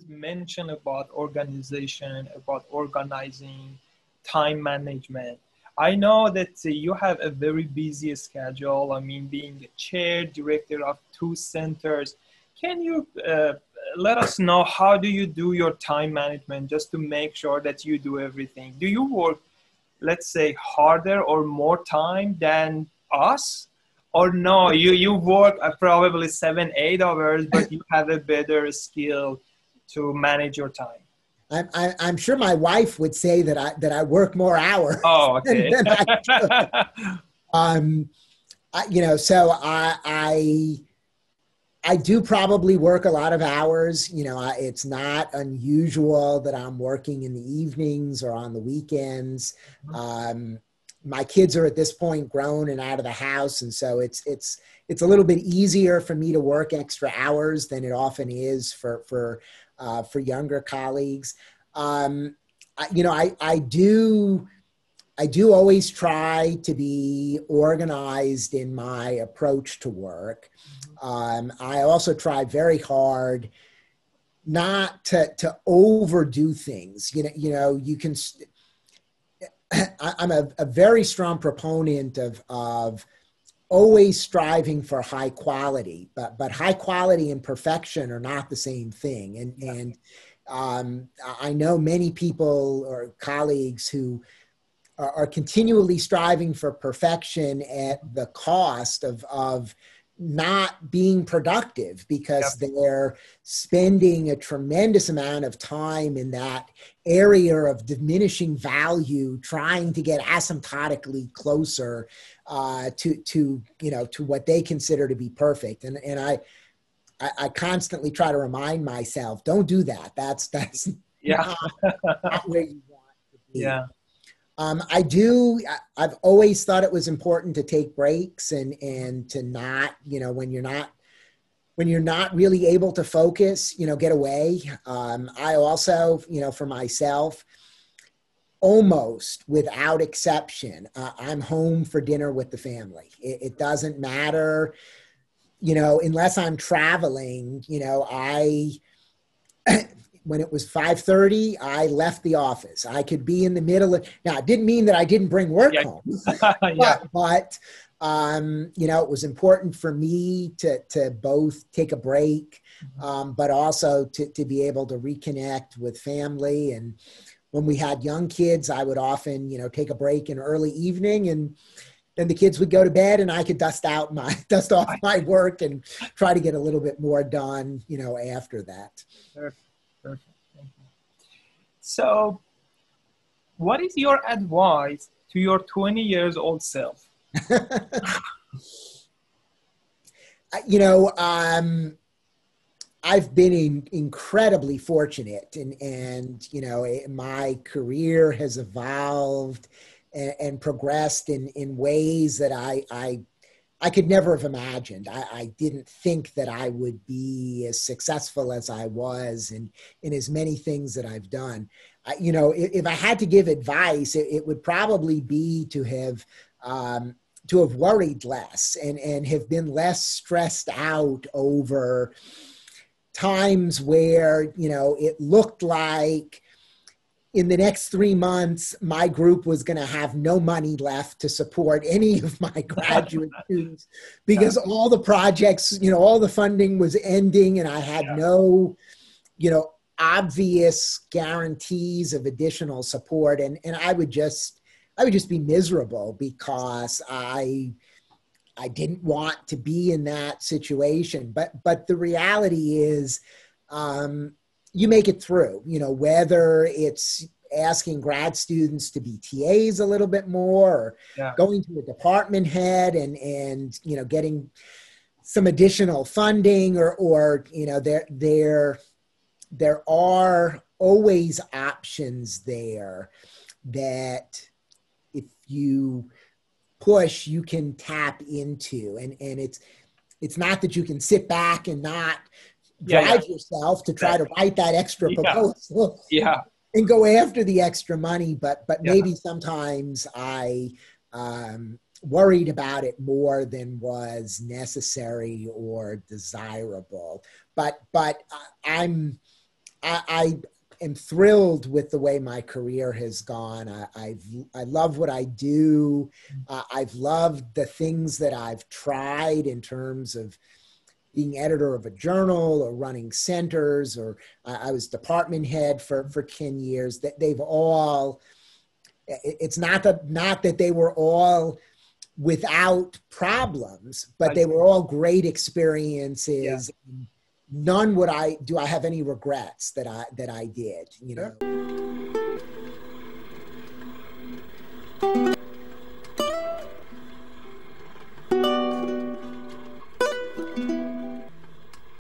Mention about organization, about organizing, time management. I know that you have a very busy schedule. I mean, being the chair, director of two centers. Can you let us know how do you do your time management just to make sure that you do everything? Do you work, let's say, harder or more time than us? Or no, you work probably 7, 8 hours, but you have a better skill to manage your time. I'm sure my wife would say that I work more hours. Oh, okay. than I do. So I do probably work a lot of hours. It's not unusual that I'm working in the evenings or on the weekends. My kids are at this point grown and out of the house, and so it's a little bit easier for me to work extra hours than it often is for younger colleagues. I do always try to be organized in my approach to work. I also try very hard not to overdo things. You can. I'm a very strong proponent of always striving for high quality, but high quality and perfection are not the same thing. And I know many people or colleagues who are continually striving for perfection at the cost of not being productive, because they're spending a tremendous amount of time in that area of diminishing value, trying to get asymptotically closer to what they consider to be perfect. And I constantly try to remind myself, don't do that. That's not where you want to be. Yeah. I've always thought it was important to take breaks and to not, when you're not really able to focus, get away. I also, for myself, almost without exception, I'm home for dinner with the family. It doesn't matter, unless I'm traveling, when it was 5:30, I left the office. I could be in the middle of, now it didn't mean that I didn't bring work home, but it was important for me to both take a break, but also to be able to reconnect with family. And when we had young kids, I would often, take a break in early evening, and then the kids would go to bed and I could dust off my work and try to get a little bit more done, after that. Perfect. Thank you. So what is your advice to your 20 years old self? I've been incredibly fortunate, and my career has evolved and progressed in ways that I could never have imagined. I didn't think that I would be as successful as I was in as many things that I've done. If I had to give advice, it would probably be to have worried less and have been less stressed out over times where, it looked like in the next 3 months, my group was going to have no money left to support any of my graduate students, because all the projects, all the funding was ending, and I had no, obvious guarantees of additional support. And I would just be miserable, because I didn't want to be in that situation. But the reality is, you make it through, whether it's asking grad students to be TAs a little bit more, or going to a department head and getting some additional funding, or there are always options there that if you push, you can tap into. And it's not that you can sit back and not drive yourself to try to write that extra proposal and go after the extra money, but maybe sometimes I worried about it more than was necessary or desirable. But I am thrilled with the way my career has gone. I love what I do. I've loved the things that I've tried in terms of being editor of a journal or running centers, or I was department head for 10 years. That they've all, it's not that they were all without problems, but they were all great experiences. Yeah. None do I have any regrets that I did, you know.